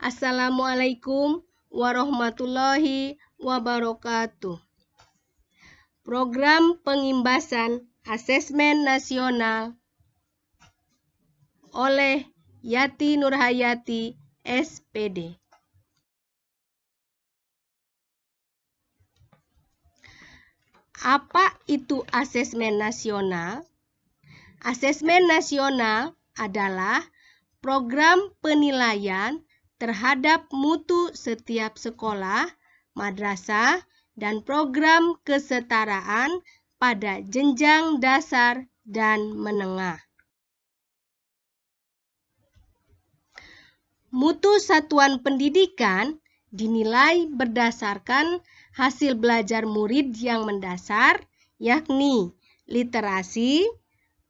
Assalamualaikum warahmatullahi wabarakatuh. Program Pengimbasan Asesmen Nasional oleh Yati Nurhayati, SPD. Apa itu asesmen nasional? Asesmen nasional adalah program penilaian terhadap mutu setiap sekolah, madrasah, dan program kesetaraan pada jenjang dasar dan menengah. Mutu satuan pendidikan dinilai berdasarkan hasil belajar murid yang mendasar, yakni literasi,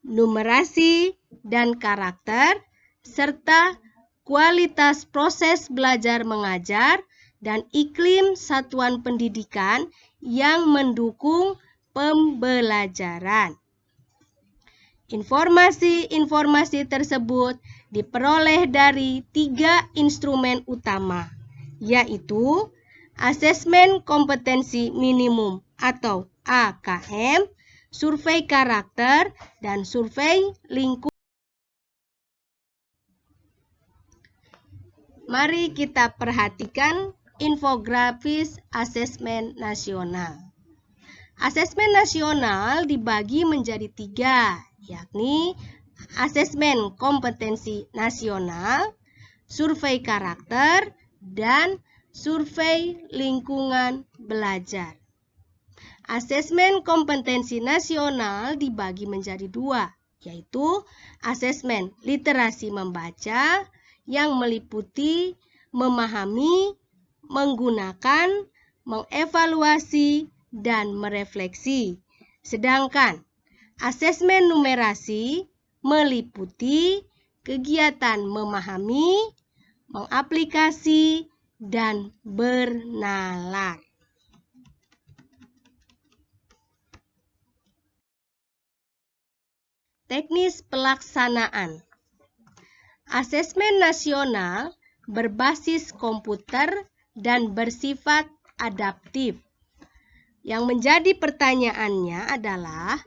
numerasi, dan karakter, serta kualitas proses belajar mengajar dan iklim satuan pendidikan yang mendukung pembelajaran. Informasi-informasi tersebut diperoleh dari 3 instrumen utama, yaitu Asesmen Kompetensi Minimum atau AKM, survei karakter, dan survei lingkungan. Mari kita perhatikan infografis asesmen nasional. Asesmen nasional dibagi menjadi 3, yakni asesmen kompetensi nasional, survei karakter, dan survei lingkungan belajar. Asesmen kompetensi nasional dibagi menjadi 2, yaitu asesmen literasi membaca yang meliputi memahami, menggunakan, mengevaluasi, dan merefleksi. Sedangkan asesmen numerasi meliputi kegiatan memahami, mengaplikasi, dan bernalar. Teknis pelaksanaan. Asesmen nasional berbasis komputer dan bersifat adaptif. Yang menjadi pertanyaannya adalah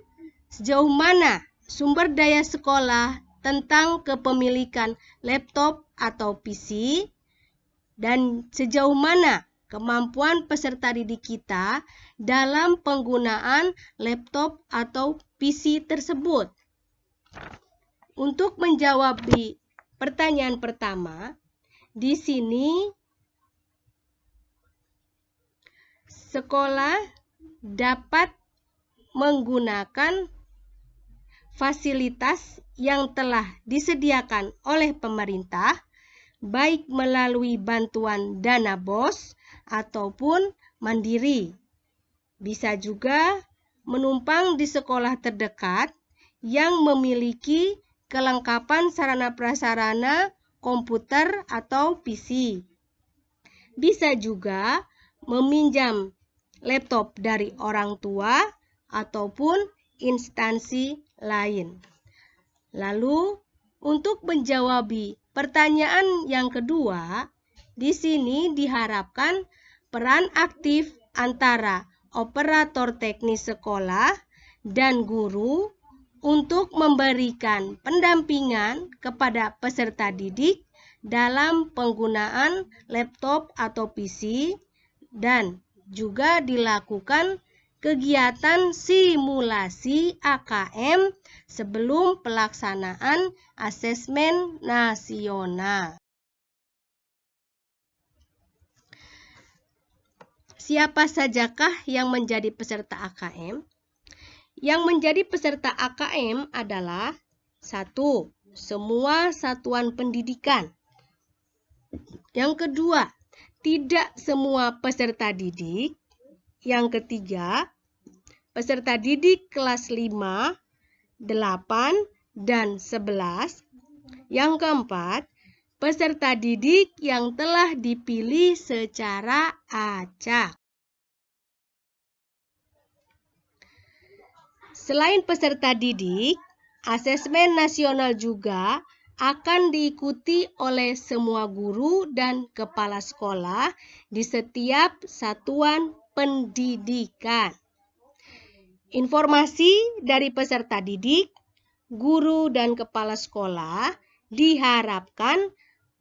sejauh mana sumber daya sekolah tentang kepemilikan laptop atau PC dan sejauh mana kemampuan peserta didik kita dalam penggunaan laptop atau PC tersebut. Untuk menjawab di pertanyaan pertama, di sini sekolah dapat menggunakan fasilitas yang telah disediakan oleh pemerintah, baik melalui bantuan dana BOS ataupun mandiri. Bisa juga menumpang di sekolah terdekat yang memiliki kelengkapan sarana prasarana komputer atau PC. Bisa juga meminjam laptop dari orang tua ataupun instansi lain. Lalu, untuk menjawab pertanyaan yang kedua, di sini diharapkan peran aktif antara operator teknis sekolah dan guru untuk memberikan pendampingan kepada peserta didik dalam penggunaan laptop atau PC dan juga dilakukan kegiatan simulasi AKM sebelum pelaksanaan asesmen nasional. Siapa sajakah yang menjadi peserta AKM? Yang menjadi peserta AKM adalah 1. Semua satuan pendidikan. Yang kedua, tidak semua peserta didik. Yang ketiga, peserta didik kelas 5, 8, dan 11. Yang keempat, peserta didik yang telah dipilih secara acak. Selain peserta didik, asesmen nasional juga akan diikuti oleh semua guru dan kepala sekolah di setiap satuan pendidikan. Informasi dari peserta didik, guru, dan kepala sekolah diharapkan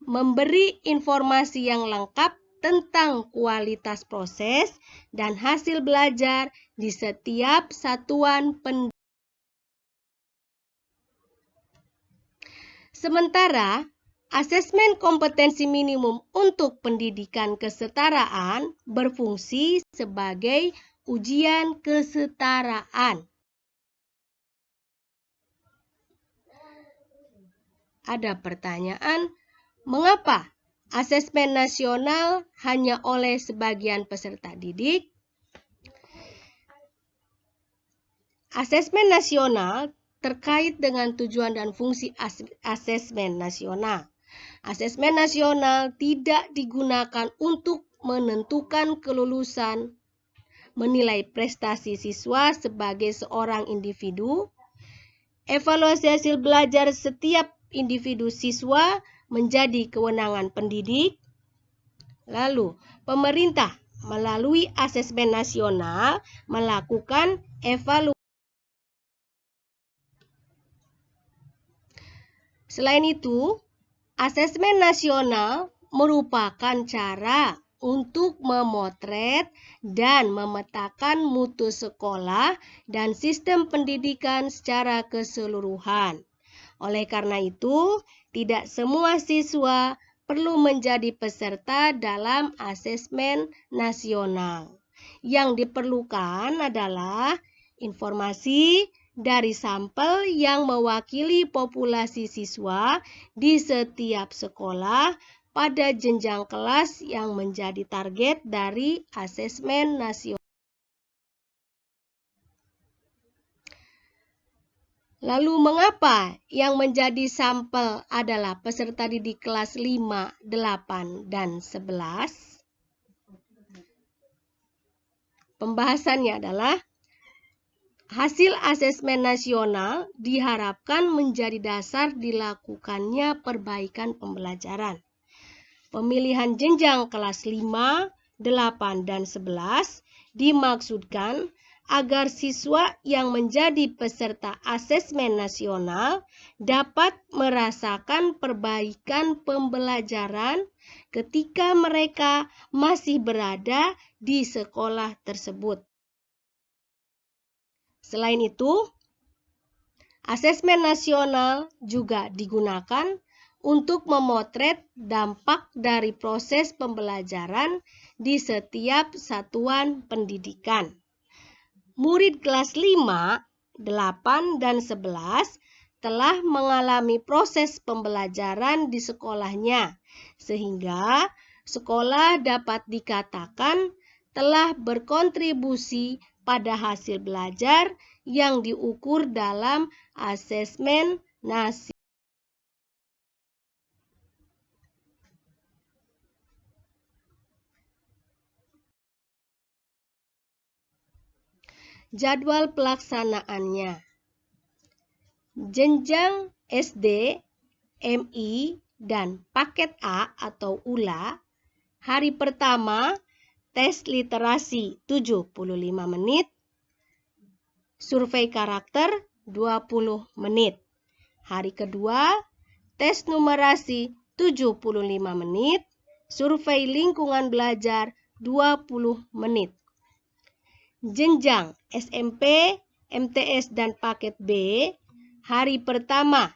memberi informasi yang lengkap tentang kualitas proses dan hasil belajar di setiap satuan pendidikan. Sementara, asesmen kompetensi minimum untuk pendidikan kesetaraan berfungsi sebagai ujian kesetaraan. Ada pertanyaan, mengapa asesmen nasional hanya oleh sebagian peserta didik? Asesmen nasional terkait dengan tujuan dan fungsi asesmen nasional. Asesmen nasional tidak digunakan untuk menentukan kelulusan, menilai prestasi siswa sebagai seorang individu, evaluasi hasil belajar setiap individu siswa menjadi kewenangan pendidik. Lalu, pemerintah melalui asesmen nasional melakukan evaluasi. Selain itu, asesmen nasional merupakan cara untuk memotret dan memetakan mutu sekolah dan sistem pendidikan secara keseluruhan. Oleh karena itu, tidak semua siswa perlu menjadi peserta dalam asesmen nasional. Yang diperlukan adalah informasi dari sampel yang mewakili populasi siswa di setiap sekolah pada jenjang kelas yang menjadi target dari asesmen nasional. Lalu mengapa yang menjadi sampel adalah peserta didik kelas 5, 8, dan 11? Pembahasannya adalah hasil asesmen nasional diharapkan menjadi dasar dilakukannya perbaikan pembelajaran. Pemilihan jenjang kelas 5, 8, dan 11 dimaksudkan agar siswa yang menjadi peserta asesmen nasional dapat merasakan perbaikan pembelajaran ketika mereka masih berada di sekolah tersebut. Selain itu, asesmen nasional juga digunakan untuk memotret dampak dari proses pembelajaran di setiap satuan pendidikan. Murid kelas 5, 8, dan 11 telah mengalami proses pembelajaran di sekolahnya, sehingga sekolah dapat dikatakan telah berkontribusi pada hasil belajar yang diukur dalam asesmen nasional. Jadwal pelaksanaannya. Jenjang SD, MI, dan paket A atau ULA, hari pertama tes literasi 75 menit, survei karakter 20 menit. Hari kedua, tes numerasi 75 menit, survei lingkungan belajar 20 menit. Jenjang SMP, MTS, dan paket B, hari pertama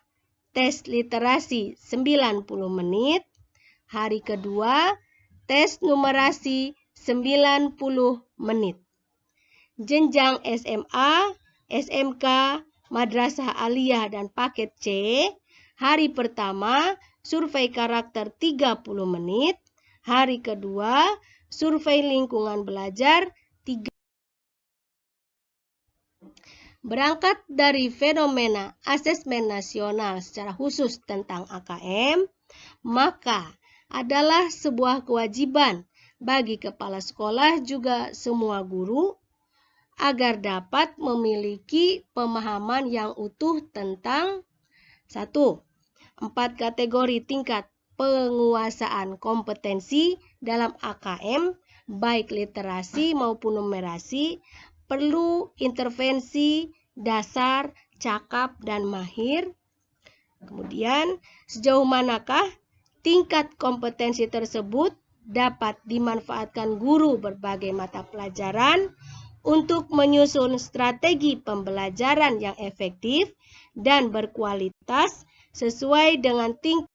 tes literasi 90 menit, hari kedua tes numerasi 90 menit. Jenjang SMA, SMK, Madrasah Aliyah, dan paket C, hari pertama survei karakter 30 menit, hari kedua survei lingkungan belajar 30. Berangkat dari fenomena asesmen nasional secara khusus tentang AKM, maka adalah sebuah kewajiban bagi kepala sekolah juga semua guru agar dapat memiliki pemahaman yang utuh tentang 1. 4 kategori tingkat penguasaan kompetensi dalam AKM, baik literasi maupun numerasi, perlu intervensi dasar, cakap, dan mahir. Kemudian, sejauh manakah tingkat kompetensi tersebut dapat dimanfaatkan guru berbagai mata pelajaran untuk menyusun strategi pembelajaran yang efektif dan berkualitas sesuai dengan tingkat.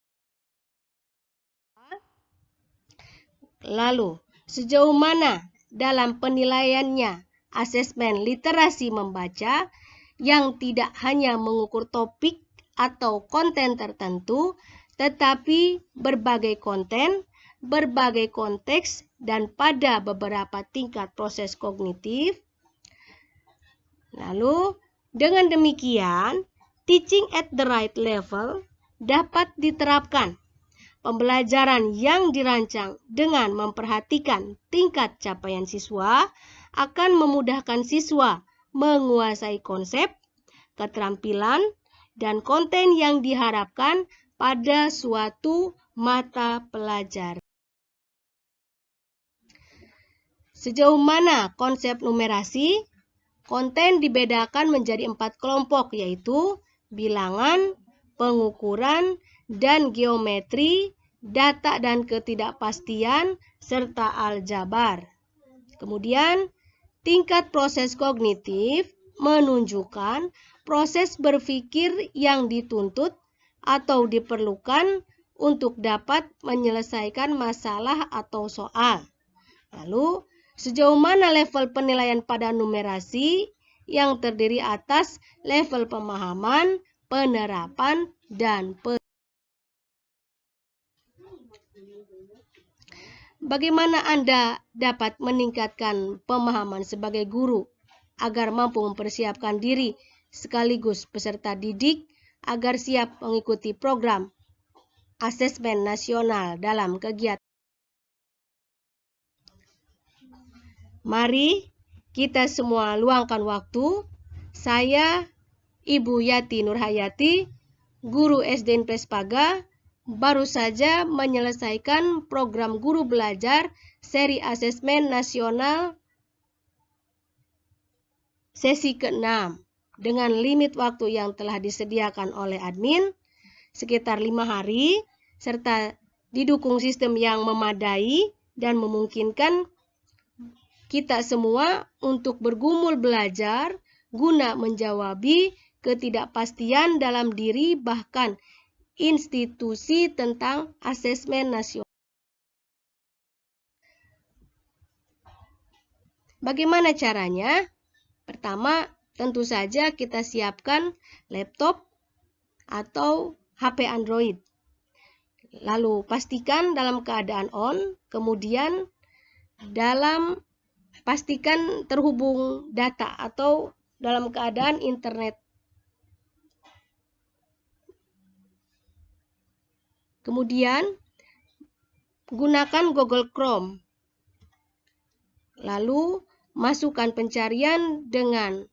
Lalu, sejauh mana dalam penilaiannya asesmen literasi membaca yang tidak hanya mengukur topik atau konten tertentu, tetapi berbagai konten, berbagai konteks, dan pada beberapa tingkat proses kognitif. Lalu, dengan demikian, teaching at the right level dapat diterapkan. Pembelajaran yang dirancang dengan memperhatikan tingkat capaian siswa akan memudahkan siswa menguasai konsep, keterampilan, dan konten yang diharapkan pada suatu mata pelajaran. Sejauh mana konsep numerasi? Konten dibedakan menjadi 4 kelompok, yaitu bilangan, pengukuran, dan geometri, data dan ketidakpastian, serta aljabar. Kemudian, tingkat proses kognitif menunjukkan proses berpikir yang dituntut atau diperlukan untuk dapat menyelesaikan masalah atau soal. Lalu, sejauh mana level penilaian pada numerasi yang terdiri atas level pemahaman, penerapan, dan Bagaimana Anda dapat meningkatkan pemahaman sebagai guru agar mampu mempersiapkan diri sekaligus peserta didik agar siap mengikuti program asesmen nasional dalam kegiatan? Mari kita semua luangkan waktu. Saya, Ibu Yati Nurhayati, guru SD Pespaga, baru saja menyelesaikan program guru belajar seri asesmen nasional sesi ke-6 dengan limit waktu yang telah disediakan oleh admin sekitar 5 hari serta didukung sistem yang memadai dan memungkinkan kita semua untuk bergumul belajar guna menjawabi ketidakpastian dalam diri bahkan institusi tentang asesmen nasional. Bagaimana caranya? Pertama, tentu saja kita siapkan laptop atau HP Android. Lalu pastikan dalam keadaan on, kemudian pastikan terhubung data atau dalam keadaan internet. Kemudian, gunakan Google Chrome. Lalu, masukkan pencarian dengan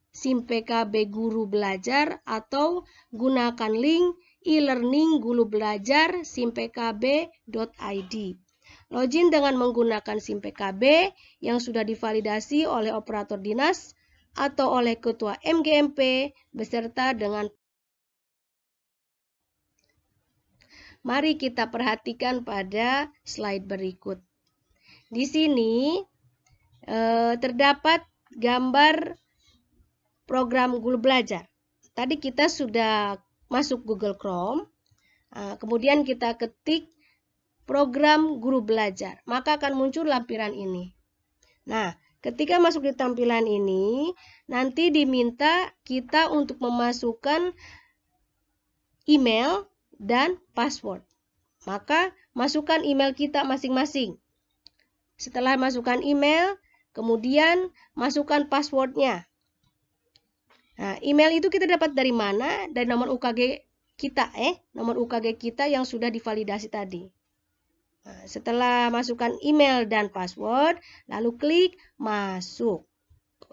SIM PKB Guru Belajar atau gunakan link e-learning Guru Belajar simpkb.id. Login dengan menggunakan SIM PKB yang sudah divalidasi oleh operator dinas atau oleh Ketua MGMP beserta dengan. Mari kita perhatikan pada slide berikut. Di sini terdapat gambar program Guru Belajar. Tadi kita sudah masuk Google Chrome, kemudian kita ketik program Guru Belajar, maka akan muncul lampiran ini. Nah, ketika masuk di tampilan ini, nanti diminta kita untuk memasukkan email dan password. Maka masukkan email kita masing-masing. Setelah masukkan email, kemudian masukkan passwordnya. Nah, email itu kita dapat dari mana? Dari nomor UKG kita, nomor UKG kita yang sudah divalidasi tadi. Nah, setelah masukkan email dan password, lalu klik masuk.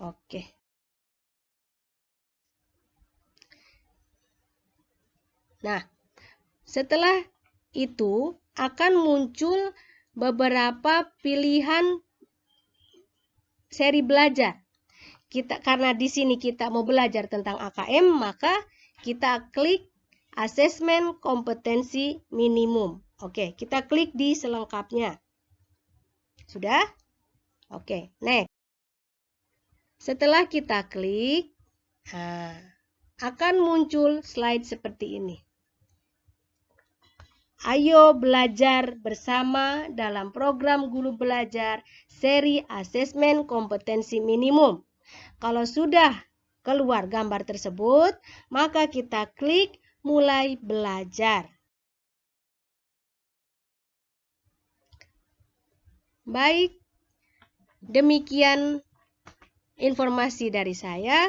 Oke. Nah, Setelah itu akan muncul beberapa pilihan seri belajar. Karena di sini kita mau belajar tentang AKM, maka kita klik asesmen kompetensi minimum. Oke, kita klik di selengkapnya. Sudah? Oke, next. Setelah kita klik, akan muncul slide seperti ini. Ayo belajar bersama dalam program Guru Belajar seri asesmen kompetensi minimum. Kalau sudah keluar gambar tersebut, maka kita klik mulai belajar. Baik, demikian informasi dari saya.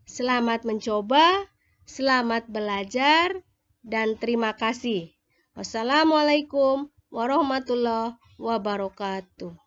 Selamat mencoba, selamat belajar, dan terima kasih. Wassalamualaikum warahmatullahi wabarakatuh.